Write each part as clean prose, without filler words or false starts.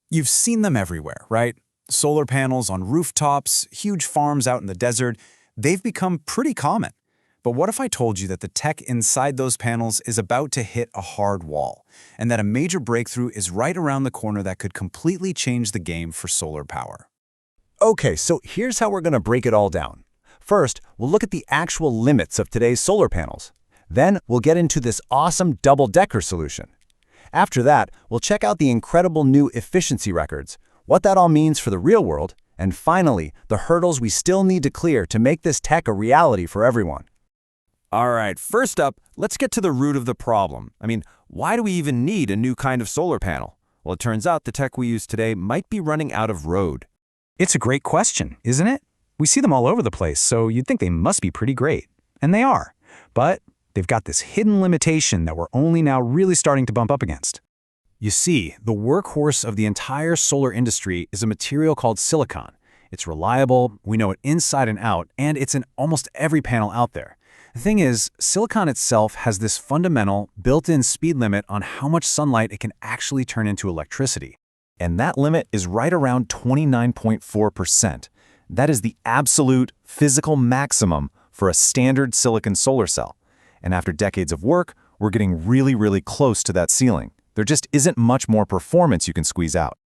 You've seen them everywhere, right? Solar panels on rooftops, huge farms out in the desert, they've become pretty common. But what if I told you that the tech inside those panels is about to hit a hard wall, and that a major breakthrough is right around the corner that could completely change the game for solar power? Okay, so here's how we're going to break it all down. First, we'll look at the actual limits of today's solar panels. Then, we'll get into this awesome double-decker solution. After that, we'll check out the incredible new efficiency records, what that all means for the real world, and finally, the hurdles we still need to clear to make this tech a reality for everyone. All right, first up, let's get to the root of the problem. Why do we even need a new kind of solar panel? Well, it turns out the tech we use today might be running out of road. It's a great question, isn't it? We see them all over the place, so you'd think they must be pretty great. And they are. But they've got this hidden limitation that we're only now really starting to bump up against. You see, the workhorse of the entire solar industry is a material called silicon. It's reliable, we know it inside and out, and it's in almost every panel out there. The thing is, silicon itself has this fundamental, built-in speed limit on how much sunlight it can actually turn into electricity. And that limit is right around 29.4%. That is the absolute physical maximum for a standard silicon solar cell. And after decades of work, we're getting really close to that ceiling. There just isn't much more performance you can squeeze out.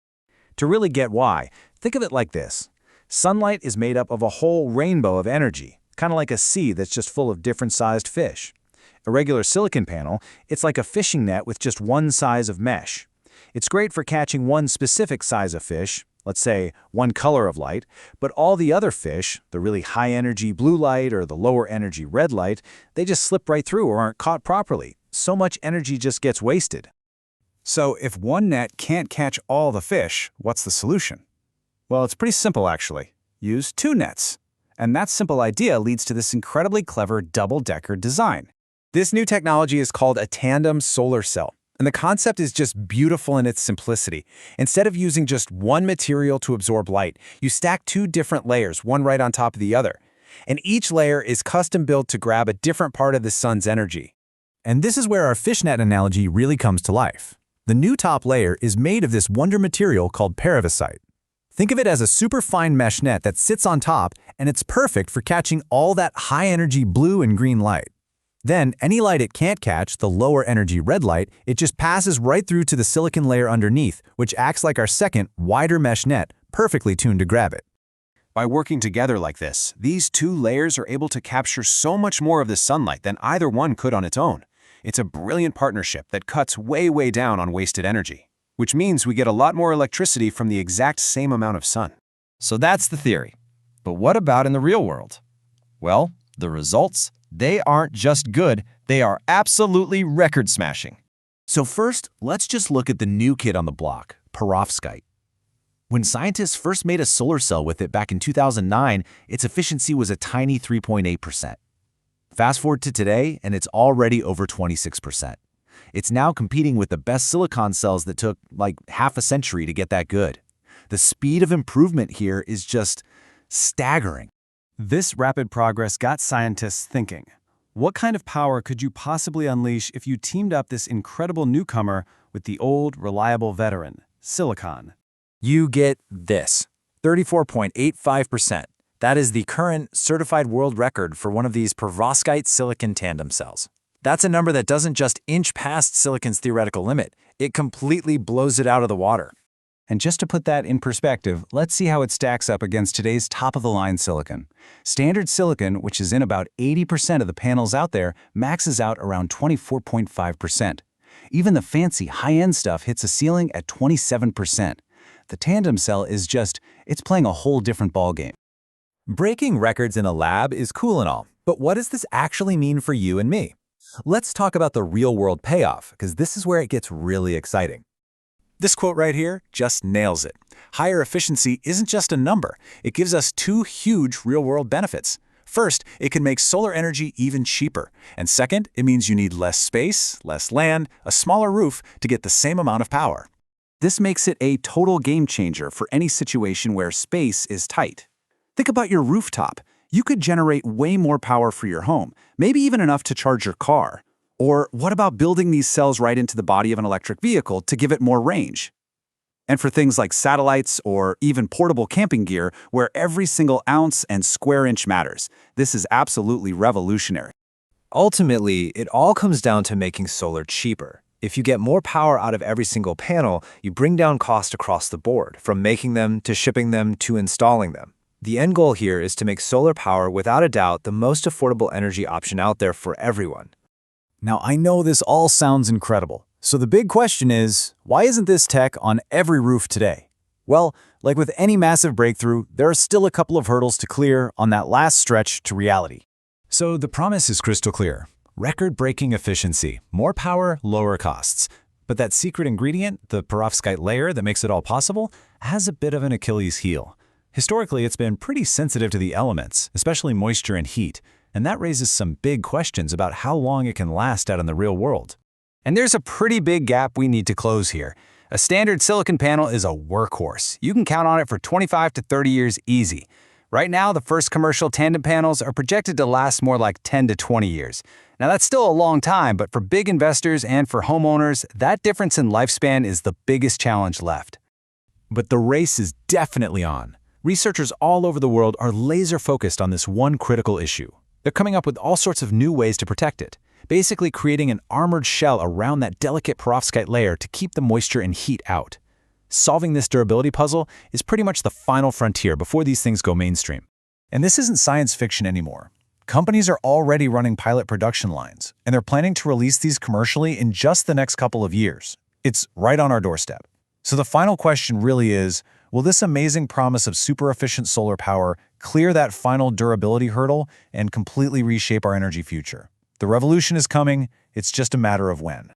To really get why, think of it like this. Sunlight is made up of a whole rainbow of energy, kind of like a sea that's just full of different-sized fish. A regular silicon panel, it's like a fishing net with just one size of mesh. It's great for catching one specific size of fish, let's say one color of light, but all the other fish, the really high-energy blue light or the lower-energy red light, they just slip right through or aren't caught properly. So much energy just gets wasted. So if one net can't catch all the fish, what's the solution? Well, it's pretty simple, actually. Use two nets. And that simple idea leads to this incredibly clever double-decker design. This new technology is called a tandem solar cell. And the concept is just beautiful in its simplicity. Instead of using just one material to absorb light, you stack two different layers, one right on top of the other. And each layer is custom built to grab a different part of the sun's energy. And this is where our fishnet analogy really comes to life. The new top layer is made of this wonder material called Perovskite. Think of it as a super fine mesh net that sits on top, and it's perfect for catching all that high-energy blue and green light. Then, any light it can't catch, the lower-energy red light, it just passes right through to the silicon layer underneath, which acts like our second, wider mesh net, perfectly tuned to grab it. By working together like this, these two layers are able to capture so much more of the sunlight than either one could on its own. It's a brilliant partnership that cuts way down on wasted energy, which means we get a lot more electricity from the exact same amount of sun. So that's the theory. But what about in the real world? Well, the results? They aren't just good, they are absolutely record-smashing. So first, let's just look at the new kid on the block, Perovskite. When scientists first made a solar cell with it back in 2009, its efficiency was a tiny 3.8%. Fast forward to today, and it's already over 26%. It's now competing with the best silicon cells that took like half a century to get that good. The speed of improvement here is just staggering. This rapid progress got scientists thinking. What kind of power could you possibly unleash if you teamed up this incredible newcomer with the old, reliable veteran, silicon? You get this, 34.85%. That is the current certified world record for one of these Perovskite silicon tandem cells. That's a number that doesn't just inch past silicon's theoretical limit, it completely blows it out of the water. And just to put that in perspective, let's see how it stacks up against today's top-of-the-line silicon. Standard silicon, which is in about 80% of the panels out there, maxes out around 24.5%. Even the fancy high-end stuff hits a ceiling at 27%. The tandem cell is it's playing a whole different ballgame. Breaking records in a lab is cool and all, but what does this actually mean for you and me? Let's talk about the real-world payoff, because this is where it gets really exciting. This quote right here just nails it. Higher efficiency isn't just a number. It gives us two huge real-world benefits. First, it can make solar energy even cheaper. And second, it means you need less space, less land, a smaller roof to get the same amount of power. This makes it a total game changer for any situation where space is tight. Think about your rooftop. You could generate way more power for your home, maybe even enough to charge your car. Or what about building these cells right into the body of an electric vehicle to give it more range? And for things like satellites or even portable camping gear, where every single ounce and square inch matters, this is absolutely revolutionary. Ultimately, it all comes down to making solar cheaper. If you get more power out of every single panel, you bring down cost across the board, from making them to shipping them to installing them. The end goal here is to make solar power, without a doubt, the most affordable energy option out there for everyone. Now, I know this all sounds incredible. So the big question is, why isn't this tech on every roof today? Well, like with any massive breakthrough, there are still a couple of hurdles to clear on that last stretch to reality. So the promise is crystal clear. Record-breaking efficiency, more power, lower costs. But that secret ingredient, the perovskite layer that makes it all possible, has a bit of an Achilles heel. Historically, it's been pretty sensitive to the elements, especially moisture and heat, and that raises some big questions about how long it can last out in the real world. And there's a pretty big gap we need to close here. A standard silicon panel is a workhorse. You can count on it for 25 to 30 years easy. Right now, the first commercial tandem panels are projected to last more like 10 to 20 years. Now, that's still a long time, but for big investors and for homeowners, that difference in lifespan is the biggest challenge left. But the race is definitely on. Researchers all over the world are laser-focused on this one critical issue. They're coming up with all sorts of new ways to protect it, basically creating an armored shell around that delicate perovskite layer to keep the moisture and heat out. Solving this durability puzzle is pretty much the final frontier before these things go mainstream. And this isn't science fiction anymore. Companies are already running pilot production lines, and they're planning to release these commercially in just the next couple of years. It's right on our doorstep. So the final question really is, will this amazing promise of super efficient solar power clear that final durability hurdle and completely reshape our energy future? The revolution is coming, it's just a matter of when.